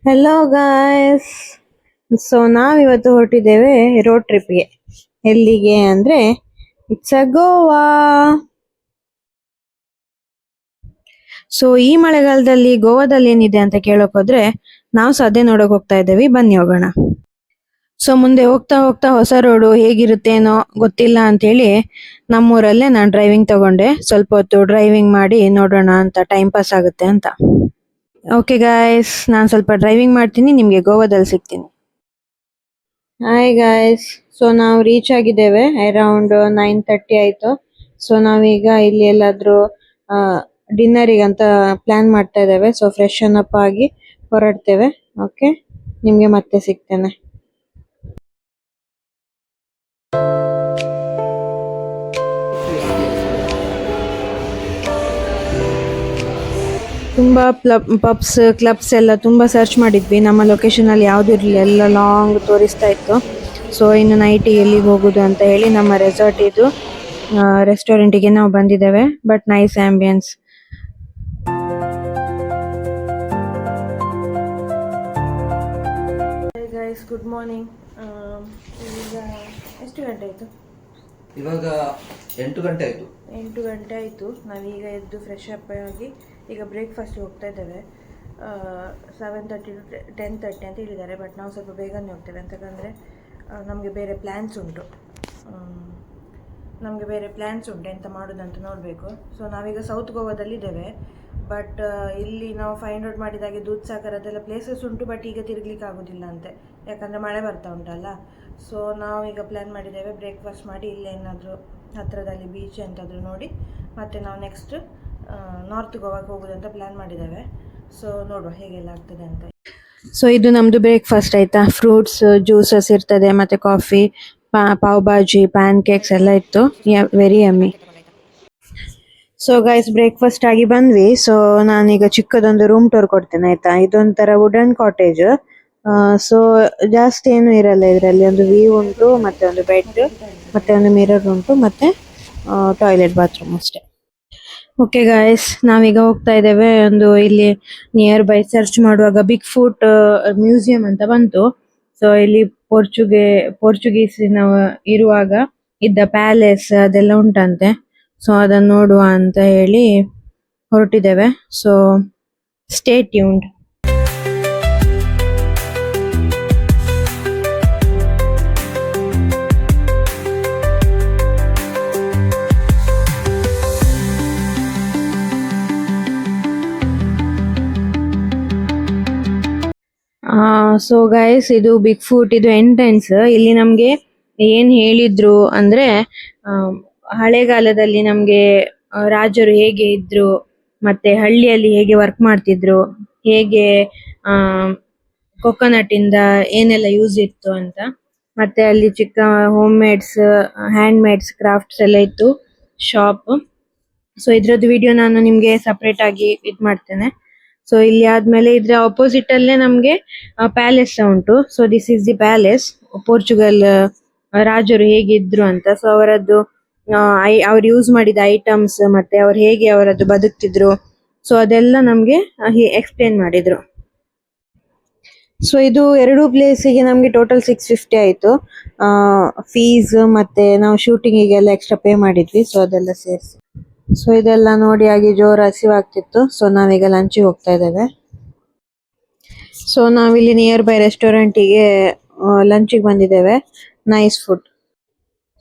Hello guys. So ನಾವಿವತ್ತು ಹೊರಟಿದ್ದೇವೆ road ಟ್ರಿಪ್ಗೆ. ಎಲ್ಲಿಗೆ ಅಂದ್ರೆ ಇಟ್ಸ್ ಅ ಗೋವಾ. ಸೊ ಈ ಮಳೆಗಾಲದಲ್ಲಿ ಗೋವಾದಲ್ಲಿ ಏನಿದೆ ಅಂತ ಕೇಳೋಕ್ ಹೋದ್ರೆ ನಾವು ಸದ್ಯ ನೋಡಕ್ ಹೋಗ್ತಾ ಇದ್ದೇವೆ. ಬನ್ನಿ ಹೋಗೋಣ. ಸೊ ಮುಂದೆ ಹೋಗ್ತಾ ಹೋಗ್ತಾ ಹೊಸ ರೋಡು ಹೇಗಿರುತ್ತೇನೋ ಗೊತ್ತಿಲ್ಲ ಅಂತೇಳಿ ನಮ್ಮೂರಲ್ಲೇ ನಾನು ಡ್ರೈವಿಂಗ್ ತಗೊಂಡೆ. ಸ್ವಲ್ಪ ಹೊತ್ತು ಡ್ರೈವಿಂಗ್ ಮಾಡಿ ನೋಡೋಣ ಅಂತ, ಟೈಮ್ ಪಾಸ್ ಆಗುತ್ತೆ ಅಂತ. ಓಕೆ ಗಾಯ್ಸ್, ನಾನು ಸ್ವಲ್ಪ ಡ್ರೈವಿಂಗ್ ಮಾಡ್ತೀನಿ, ನಿಮಗೆ ಗೋವಾದಲ್ಲಿ ಸಿಗ್ತೀನಿ. Hi guys. ಸೊ ನಾವು ರೀಚ್ ಆಗಿದ್ದೇವೆ, ಅರೌಂಡ್ 9:30 ಆಯ್ತು. ಸೊ ನಾವೀಗ ಇಲ್ಲಿ ಎಲ್ಲಾದ್ರೂ ಡಿನ್ನರಿಗೆ ಅಂತ ಪ್ಲಾನ್ ಮಾಡ್ತಾ ಇದ್ದೇವೆ. ಸೊ ಫ್ರೆಶ್ ಅಪ್ ಆಗಿ ಹೊರಡ್ತೇವೆ. ಓಕೆ, ನಿಮ್ಗೆ ಮತ್ತೆ ಸಿಗ್ತೇನೆ. ತುಂಬಾ ಪಬ್ಸ್ ಕ್ಲಬ್ಸ್ ಎಲ್ಲ ತುಂಬಾ ಸರ್ಚ್ ಮಾಡಿದ್ವಿ. ನಮ್ಮ ಲೊಕೇಶನ್ ಅಲ್ಲಿ ಯಾವ್ದು ಇರಲಿಲ್ಲ, ಎಲ್ಲ ಲಾಂಗ್ ತೋರಿಸ್ತಾ ಇತ್ತು. ಸೊ ಇನ್ನು ನೈಟ್ ಎಲ್ಲಿಗೆ ಹೋಗುದು ಅಂತ ಹೇಳಿ ನಮ್ಮ ರೆಸಾರ್ಟ್ ಇದು ರೆಸ್ಟೋರೆಂಟಿಗೆ ನಾವು ಬಂದಿದ್ದೇವೆ. But nice ambience. Guys, good morning. ಈಗ ಎಷ್ಟು ಗಂಟೆ ಆಯ್ತು? ಇವಾಗ 8 ಗಂಟೆ ಆಯ್ತು. 8 ಗಂಟೆ ಆಯ್ತು. ನಾವೀಗ ಎದ್ದು ಫ್ರೆಶ್ ಅಪ್ ಆಗಿ ಈಗ ಬ್ರೇಕ್ಫಾಸ್ಟ್ ಹೋಗ್ತಾ ಇದ್ದೇವೆ. 7:30 to 10:30 ಅಂತ ಹೇಳಿದ್ದಾರೆ. ಬಟ್ ನಾವು ಸ್ವಲ್ಪ ಬೇಗನೆ ಹೋಗ್ತೇವೆ, ಅಂತಂದರೆ ನಮಗೆ ಬೇರೆ ಪ್ಲ್ಯಾನ್ಸ್ ಉಂಟು. ಎಂತ ಮಾಡೋದಂತ ನೋಡಬೇಕು. ಸೊ ನಾವೀಗ ಸೌತ್ ಗೋವಾದಲ್ಲಿದ್ದೇವೆ. ಬಟ್ ಇಲ್ಲಿ ನಾವು ಫೈಂಡ್ ಔಟ್ ಮಾಡಿದಾಗೆ ದೂದ್ ಸಾಗರ್ ಅದೆಲ್ಲ ಪ್ಲೇಸಸ್ ಉಂಟು. ಬಟ್ ಈಗ ತಿರುಗ್ಲಿಕ್ಕೆ ಆಗೋದಿಲ್ಲ ಅಂತೆ, ಯಾಕಂದರೆ ಮಳೆ ಬರ್ತಾ ಉಂಟಲ್ಲ. ಸೊ ನಾವೀಗ ಪ್ಲ್ಯಾನ್ ಮಾಡಿದ್ದೇವೆ ಬ್ರೇಕ್ಫಾಸ್ಟ್ ಮಾಡಿ ಇಲ್ಲೇನಾದರೂ ಹತ್ತಿರದಲ್ಲಿ ಬೀಚ್ ಎಂತಾದರೂ ನೋಡಿ ಮತ್ತೆ ನಾವು ನೆಕ್ಸ್ಟ್ ನಾರ್ತ್ ಗೋವಾಗೆ ಹೋಗೋದಂತ ಪ್ಲ್ಯಾನ್ ಮಾಡಿದ್ದೇವೆ. ಸೊ ನೋಡುವ ಹೇಗೆಲ್ಲ ಆಗ್ತದೆ ಅಂತ. ಸೊ ಇದು ನಮ್ಮದು ಬ್ರೇಕ್ಫಾಸ್ಟ್ ಆಯಿತಾ. ಫ್ರೂಟ್ಸ್ ಜ್ಯೂಸಸ್ ಇರ್ತದೆ, ಮತ್ತು coffee, pav bhaji, PAN cakes ಎಲ್ಲ ಇತ್ತು. Very yummy. So guys, breakfast ಆಗಿ ಬಂದ್ವಿ. ಸೊ ನಾನೀಗ ಚಿಕ್ಕದೊಂದು ರೂಮ್ ಟೂರ್ ಕೊಡ್ತೇನೆ ಆಯ್ತಾ. ಇದೊಂಥರ ವುಡನ್ ಕಾಟೇಜ್. ಸೊ ಜಾಸ್ತಿ ಏನು ಇರಲ್ಲ ಇದರಲ್ಲಿ. ಒಂದು ವ್ಯೂ ಉಂಟು, ಮತ್ತೆ ಒಂದು ಬೆಡ್, ಮತ್ತೆ ಒಂದು ಮಿರರ್ ಉಂಟು, ಮತ್ತೆ ಟಾಯ್ಲೆಟ್ ಬಾತ್ರೂಮ್ ಅಷ್ಟೇ. ಓಕೆ ಗಾಯ್ಸ್, ನಾವೀಗ ಹೋಗ್ತಾ ಇದ್ದೇವೆ. ಒಂದು ಇಲ್ಲಿ ನಿಯರ್ ಬೈ ಸರ್ಚ್ ಮಾಡುವಾಗ ಬಿಗ್ ಫುಟ್ ಮ್ಯೂಸಿಯಂ ಅಂತ ಬಂತು. ಸೊ ಇಲ್ಲಿ ಪೋರ್ಚುಗೀಸಿನ ಇರುವಾಗ ಇದ್ದ ಪ್ಯಾಲೇಸ್ ಅದೆಲ್ಲ ಉಂಟಂತೆ. ಸೊ ಅದನ್ನು ನೋಡುವ ಅಂತ ಹೇಳಿ ಹೊರಟಿದ್ದೇವೆ. So stay tuned. So guys, ಇದು ಬಿಗ್ ಫುಟ್, ಇದು ಎಂಟ್ರೆನ್ಸ್. ಇಲ್ಲಿ ನಮ್ಗೆ ಏನ್ ಹೇಳಿದ್ರು ಅಂದ್ರೆ ಹಳೆಗಾಲದಲ್ಲಿ ನಮ್ಗೆ ರಾಜರು ಹೇಗೆ ಇದ್ರು, ಮತ್ತೆ ಹಳ್ಳಿಯಲ್ಲಿ ಹೇಗೆ ವರ್ಕ್ ಮಾಡ್ತಿದ್ರು, ಹೇಗೆ ಕೊಕೊನಟ್ ಇಂದ ಏನೆಲ್ಲ ಯೂಸ್ ಇತ್ತು ಅಂತ. ಮತ್ತೆ ಅಲ್ಲಿ ಚಿಕ್ಕ home maids, hand maids crafts ಎಲ್ಲ ಇತ್ತು, ಶಾಪ್. ಸೊ ಇದ್ರದ್ದು ವಿಡಿಯೋ ನಾನು ನಿಮ್ಗೆ ಸಪರೇಟ್ ಆಗಿ ಇದ್ ಮಾಡ್ತೇನೆ. ಸೊ ಇಲ್ಲಿ ಆದ್ಮೇಲೆ ಇದ್ರ ಅಪೋಸಿಟ್ ಅಲ್ಲೇ ನಮ್ಗೆ ಪ್ಯಾಲೇಸ್ ಉಂಟು. So this is the palace. Portugal ರಾಜರು ಹೇಗಿದ್ರು ಅಂತ. ಸೊ ಅವರದ್ದು ಅವ್ರು ಯೂಸ್ ಮಾಡಿದ ಐಟಮ್ಸ್, ಮತ್ತೆ ಅವ್ರು ಹೇಗೆ ಅವರದ್ದು ಬದುಕ್ತಿದ್ರು, ಸೊ ಅದೆಲ್ಲ ನಮ್ಗೆ ಎಕ್ಸ್ಪ್ಲೇನ್ ಮಾಡಿದ್ರು. ಸೊ ಇದು ಎರಡು ಪ್ಲೇಸಿಗೆ ನಮ್ಗೆ ಟೋಟಲ್ 650 ಆಯ್ತು ಫೀಸ್. ಮತ್ತೆ ನಾವು ಶೂಟಿಂಗಿಗೆಲ್ಲ ಎಕ್ಸ್ಟ್ರಾ ಪೇ ಮಾಡಿದ್ವಿ. ಸೊ ಅದೆಲ್ಲ ಸೇರಿಸಿ. ಸೊ ಇದೆಲ್ಲ ನೋಡಿ ಆಗಿ ಜೋರು ಹಸಿವಾಗ್ತಿತ್ತು. ಸೊ ನಾವೀಗ ಲಂಚಿಗೆ ಹೋಗ್ತಾ ಇದ್ದೇವೆ. ಸೊ ನಾವಿಲ್ಲಿ ನಿಯರ್ ಬೈ ರೆಸ್ಟೋರೆಂಟಿಗೆ ಲಂಚಿಗೆ ಬಂದಿದ್ದೇವೆ. Nice food.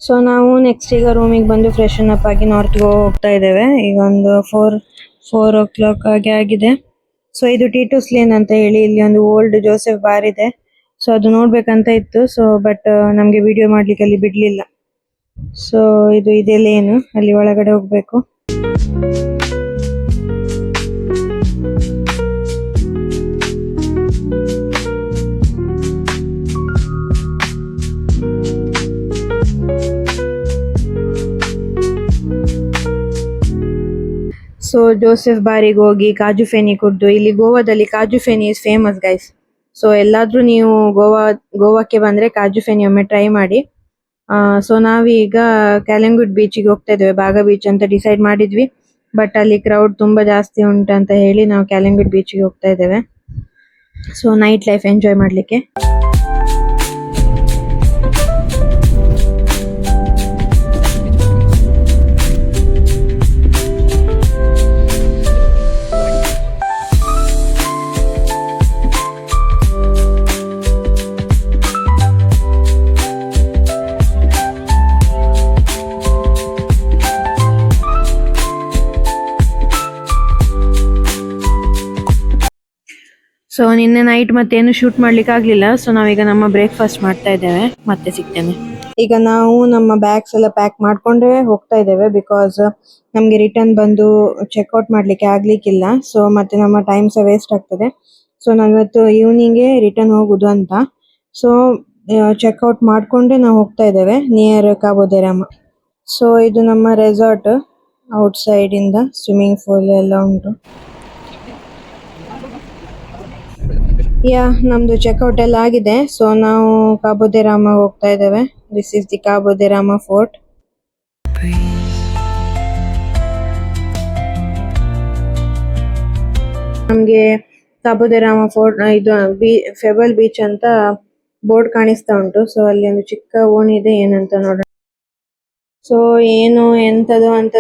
ಸೊ ನಾವು ನೆಕ್ಸ್ಟ್ ಈಗ ರೂಮಿಗೆ ಬಂದು ಫ್ರೆಶನ್ ಅಪ್ ಆಗಿ ನಾರ್ತ್ ಗೋವಾ ಹೋಗ್ತಾ ಇದ್ದೇವೆ. ಈಗ ಒಂದು 4 ಹಾಗೆ ಆಗಿದೆ. ಸೊ ಇದು ಟೀಟೂಸ್ ಲೇನ್ ಅಂತ ಹೇಳಿ ಇಲ್ಲಿ ಒಂದು ಓಲ್ಡ್ ಜೋಸೆಫ್ ಬಾರ್ ಇದೆ. ಸೊ ಅದು ನೋಡ್ಬೇಕಂತ ಇತ್ತು. ಸೊ ಬಟ್ ನಮ್ಗೆ ವಿಡಿಯೋ ಮಾಡ್ಲಿಕ್ಕೆ ಅಲ್ಲಿ ಬಿಡ್ಲಿಲ್ಲ. ಸೊ ಇದು ಇದೆ ಲೇನು, ಅಲ್ಲಿ ಒಳಗಡೆ ಹೋಗ್ಬೇಕು. ಸೊ ಜೋಸೆಫ್ ಬಾರಿಗೆ ಹೋಗಿ ಕಾಜು ಫೆನಿ ಕುಡ್ದು. ಇಲ್ಲಿ ಗೋವಾದಲ್ಲಿ ಕಾಜು Feni is famous guys. So ಎಲ್ಲಾದ್ರೂ ನೀವು ಗೋವಾಕ್ಕೆ ಬಂದ್ರೆ ಕಾಜು ಫೆನಿ ಒಮ್ಮೆ ಟ್ರೈ ಮಾಡಿ. ಸೊ ನಾವೀಗ ಕ್ಯಾಲಂಗುಡ್ ಬೀಚಿಗೆ ಹೋಗ್ತಾ ಇದ್ದೇವೆ. ಬಾಗಾ ಬೀಚ್ ಅಂತ ಡಿಸೈಡ್ ಮಾಡಿದ್ವಿ. ಬಟ್ ಅಲ್ಲಿ ಕ್ರೌಡ್ ತುಂಬಾ ಜಾಸ್ತಿ ಉಂಟಂತ ಹೇಳಿ ನಾವು ಕ್ಯಾಲಂಗುಡ್ ಬೀಚಿಗೆ ಹೋಗ್ತಾ ಇದ್ದೇವೆ. ಸೊ ನೈಟ್ ಲೈಫ್ ಎಂಜಾಯ್ ಮಾಡಲಿಕ್ಕೆ. ಸೊ ನಿನ್ನೆ ನೈಟ್ ಮತ್ತೇನು ಶೂಟ್ ಮಾಡ್ಲಿಕ್ಕೆ ಆಗ್ಲಿಲ್ಲ. ಸೊ ನಾವೀಗ ನಮ್ಮ ಬ್ರೇಕ್ಫಾಸ್ಟ್ ಮಾಡ್ತಾ ಇದ್ದೇವೆ. ಮತ್ತೆ ಸಿಗ್ತೇನೆ. ಈಗ ನಾವು ನಮ್ಮ ಬ್ಯಾಗ್ಸ್ ಎಲ್ಲ ಪ್ಯಾಕ್ ಮಾಡ್ಕೊಂಡೇ ಹೋಗ್ತಾ ಇದ್ದೇವೆ. ಬಿಕಾಸ್ ನಮ್ಗೆ ರಿಟರ್ನ್ ಬಂದು ಚೆಕ್ಔಟ್ ಮಾಡ್ಲಿಕ್ಕೆ ಆಗ್ಲಿಕ್ಕಿಲ್ಲ. ಸೊ ಮತ್ತೆ ನಮ್ಮ ಟೈಮ್ ಸಹ ವೇಸ್ಟ್ ಆಗ್ತದೆ. ಸೊ ನಾವು ಇವತ್ತು ಈವ್ನಿಂಗೇ ರಿಟರ್ನ್ ಹೋಗುದು ಅಂತ. ಸೊ ಚೆಕ್ಔಟ್ ಮಾಡ್ಕೊಂಡೇ ನಾವು ಹೋಗ್ತಾ ಇದ್ದೇವೆ ನಿಯರ್ ಕಾಬೋ ದೆ ರಾಮ. ಸೊ ಇದು ನಮ್ಮ ರೆಸಾರ್ಟ್. ಔಟ್ ಸೈಡ್ ಇಂದ ಸ್ವಿಮ್ಮಿಂಗ್ ಪೂಲ್ ಎಲ್ಲ ಉಂಟು. ನಮ್ದು ಚೆಕ್ಔಟ್ ಎಲ್ಲ ಆಗಿದೆ. ಸೊ ನಾವು ಕಾಬೋ ದೆ ರಾಮ ಹೋಗ್ತಾ ಇದ್ದೇವೆ. This is the Cabo de Rama fort. ನಮ್ಗೆ ಕಾಬೋ ದೆ ರಾಮ ಫೋರ್ಟ್ ಇದು ಫೆಬಲ್ ಬೀಚ್ ಅಂತ ಬೋರ್ಡ್ ಕಾಣಿಸ್ತಾ ಉಂಟು. ಸೊ ಅಲ್ಲಿ ಒಂದು ಚಿಕ್ಕ ಓಣಿ ಇದೆ, ಏನಂತ ನೋಡೋಣ. ಸೊ ಏನು ಎಂತದು ಅಂತ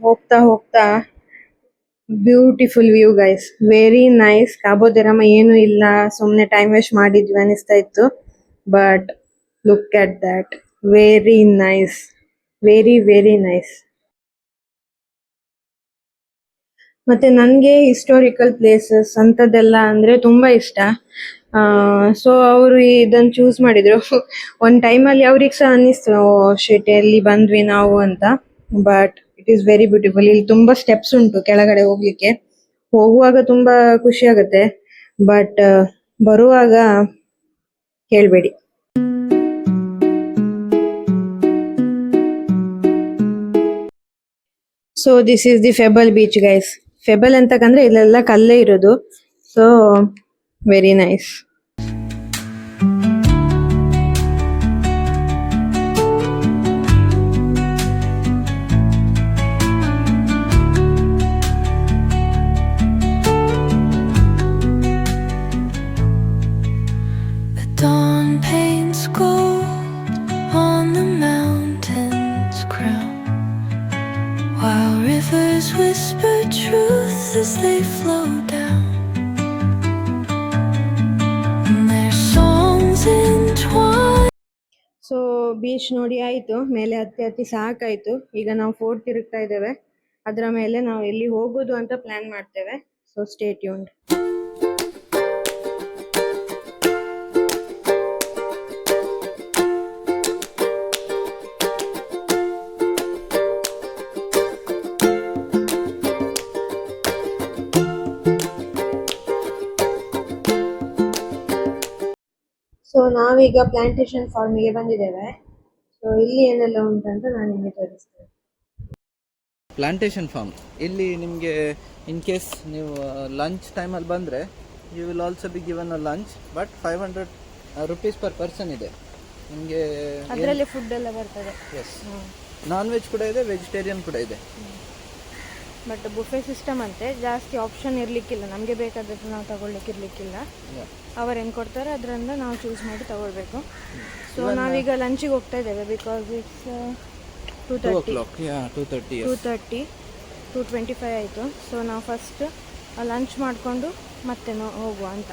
ಹೋಗ್ತಾ ಹೋಗ್ತಾ beautiful view guys, very nice. Cabo de Rama ಏನು ಇಲ್ಲ, ಸುಮ್ನೆ ಟೈಮ್ ವೇಸ್ಟ್ ಮಾಡಿದ್ವಿ ಅನಿಸ್ತಾ ಇತ್ತು. But look at that, very nice, very very nice. ಮತ್ತೆ ನನ್ಗೆ ಹಿಸ್ಟೋರಿಕಲ್ ಪ್ಲೇಸಸ್ ಅಂತದೆಲ್ಲ ಅಂದ್ರೆ ತುಂಬಾ ಇಷ್ಟ. ಸೊ ಅವರು ಇದನ್ನ ಚೂಸ್ ಮಾಡಿದ್ರು. ಒಂದ್ ಟೈಮಲ್ಲಿ ಅವ್ರಿಗೆ ಸಹ ಅನ್ನಿಸ್ತು, ಶಿಟ್ ಎಲ್ಲಿ ಬಂದ್ವಿ ನಾವು ಅಂತ. But it is very beautiful. ಇಲ್ಲಿ ತುಂಬಾ ಸ್ಟೆಪ್ಸ್ ಉಂಟು ಕೆಳಗಡೆ ಹೋಗ್ಲಿಕ್ಕೆ. ಹೋಗುವಾಗ ತುಂಬಾ ಖುಷಿ ಆಗುತ್ತೆ, ಬಟ್ ಬರುವಾಗ ಹೇಳ್ಬೇಡಿ. So this is the pebble beach guys. Pebble ಅಂತಕಂದ್ರೆ ಇಲ್ಲೆಲ್ಲ ಕಲ್ಲೇ ಇರೋದು. So very nice. Dawn paints gold on the mountain's crown, while rivers whisper truth as they flow down, and their songs entwine. So beach ನೋಡಿ ಆಯ್ತು, ಮೇಲೆ ಹತ್ತಿ ಹತ್ತಿ ಸಾಕಾಯ್ತು. ಈಗ ನಾವು ಫೋರ್ಟ್ ತಿರುಗ್ತಾ ಇದ್ದೇವೆ. ಅದರ ಮೇಲೆ ನಾವು ಎಲ್ಲಿ ಹೋಗೋದು ಅಂತ ಪ್ಲಾನ್ ಮಾಡ್ತೇವೆ. So stay tuned. ಸೊ ನಾವೀಗ ಪ್ಲಾಂಟೇಶನ್ ಫಾರ್ಮಿಗೆ ಬಂದಿದ್ದೇವೆ. ಸೊ ಇಲ್ಲಿ ಏನೆಲ್ಲ ಉಂಟಂತ ನಾನು ನಿಮಗೆ ತೋರಿಸ್ತೇನೆ. ಪ್ಲಾಂಟೇಶನ್ ಫಾರ್ಮ್ ಇಲ್ಲಿ ನಿಮಗೆ ಇನ್ ಕೇಸ್ ನೀವು ಲಂಚ್ ಟೈಮಲ್ಲಿ ಬಂದರೆ you will also be given a lunch, but 500 rupees per person ಇದೆ ನಿಮಗೆ. ಅದರಲ್ಲಿ ಫುಡ್ ಎಲ್ಲ ಬರ್ತದೆ. ಎಸ್, ನಾನ್ ವೆಜ್ ಕೂಡ ಇದೆ, ವೆಜಿಟೇರಿಯನ್ ಕೂಡ ಇದೆ. ಬಟ್ ಬುಫೆ ಸಿಸ್ಟಮ್ ಅಂತೆ, ಜಾಸ್ತಿ ಆಪ್ಷನ್ ಇರ್ಲಿಕ್ಕಿಲ್ಲ. ನಮಗೆ ಬೇಕಾದದ್ದು ನಾವು ತಗೊಳ್ಲಿಕ್ಕೆ ಇರ್ಲಿಕ್ಕಿಲ್ಲ. ಅವರು ಏನು ಕೊಡ್ತಾರೆ ಅದರಿಂದ ನಾವು ಚೂಸ್ ಮಾಡಿ ತಗೊಳ್ಬೇಕು. ಸೊ ನಾವೀಗ ಲಂಚಿಗೆ ಹೋಗ್ತಾ ಇದ್ದೇವೆ. ಬಿಕಾಸ್ ಇಟ್ಸ್ 2:25 ಆಯಿತು. ಸೊ ನಾವು ಫಸ್ಟ್ ಲಂಚ್ ಮಾಡಿಕೊಂಡು ಮತ್ತೆ ಹೋಗುವ ಅಂತ.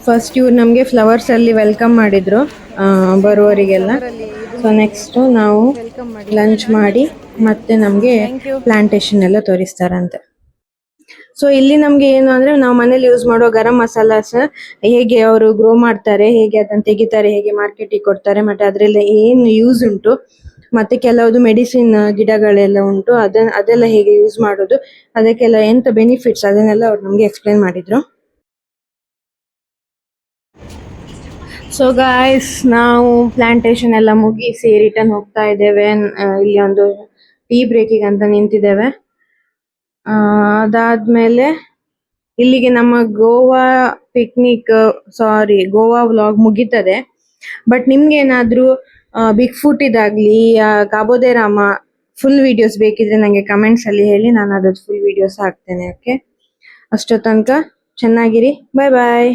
ಫಸ್ಟ್ ಇವ್ರು ನಮಗೆ ಫ್ಲವರ್ಸ್ ಅಲ್ಲಿ ವೆಲ್ಕಮ್ ಮಾಡಿದ್ರು ಬರುವವರಿಗೆಲ್ಲ. ಸೊ ನೆಕ್ಸ್ಟ್ ನಾವು ಲಂಚ್ ಮಾಡಿ ಮತ್ತೆ ನಮಗೆ ಪ್ಲಾಂಟೇಶನ್ ಎಲ್ಲ ತೋರಿಸ್ತಾರಂತೆ. ಸೊ ಇಲ್ಲಿ ನಮ್ಗೆ ಏನು ಅಂದ್ರೆ ನಾವು ಮನೇಲಿ ಯೂಸ್ ಮಾಡೋ ಗರಂ ಮಸಾಲಾಸ್ ಹೇಗೆ ಅವರು ಗ್ರೋ ಮಾಡ್ತಾರೆ, ಹೇಗೆ ಅದನ್ನ ತೆಗಿತಾರೆ, ಹೇಗೆ ಮಾರ್ಕೆಟಿಗೆ ಕೊಡ್ತಾರೆ, ಮತ್ತೆ ಅದ್ರಲ್ಲಿ ಏನು ಯೂಸ್ ಉಂಟು, ಮತ್ತೆ ಕೆಲವುದು ಮೆಡಿಸಿನ್ ಗಿಡಗಳೆಲ್ಲ ಉಂಟು, ಅದೆಲ್ಲ ಹೇಗೆ ಯೂಸ್ ಮಾಡೋದು, ಅದಕ್ಕೆಲ್ಲ ಎಂತ ಬೆನಿಫಿಟ್ಸ್, ಅದನ್ನೆಲ್ಲ ಅವ್ರು ನಮ್ಗೆ ಎಕ್ಸ್ಪ್ಲೈನ್ ಮಾಡಿದ್ರು. ಸೊ ಗಾಯ್ಸ್, ನಾವು ಪ್ಲಾಂಟೇಶನ್ ಎಲ್ಲ ಮುಗಿಸಿ ರಿಟರ್ನ್ ಹೋಗ್ತಾ ಇದ್ದೇವೆ. ಇಲ್ಲಿ ಒಂದು ಟೀ ಬ್ರೇಕಿಗೆ ಅಂತ ನಿಂತಿದ್ದೇವೆ. ಅದಾದ್ಮೇಲೆ ಇಲ್ಲಿಗೆ ನಮ್ಮ ಗೋವಾ ವ್ಲಾಗ್ ಮುಗೀತದೆ. ಬಟ್ ನಿಮ್ಗೆ ಏನಾದ್ರೂ ಬಿಗ್ ಫುಟ್ ಇದಾಗ್ಲಿ ಕಾಬೋದೆ ರಾಮ ಫುಲ್ ವಿಡಿಯೋಸ್ ಬೇಕಿದ್ರೆ ನಂಗೆ ಕಮೆಂಟ್ಸ್ ಅಲ್ಲಿ ಹೇಳಿ, ನಾನು ಅದ್ರದ್ದು ಫುಲ್ ವಿಡಿಯೋಸ್ ಹಾಕ್ತೇನೆ. ಓಕೆ, ಅಷ್ಟೋ ತನಕ ಚೆನ್ನಾಗಿರಿ. ಬಾಯ್ ಬಾಯ್.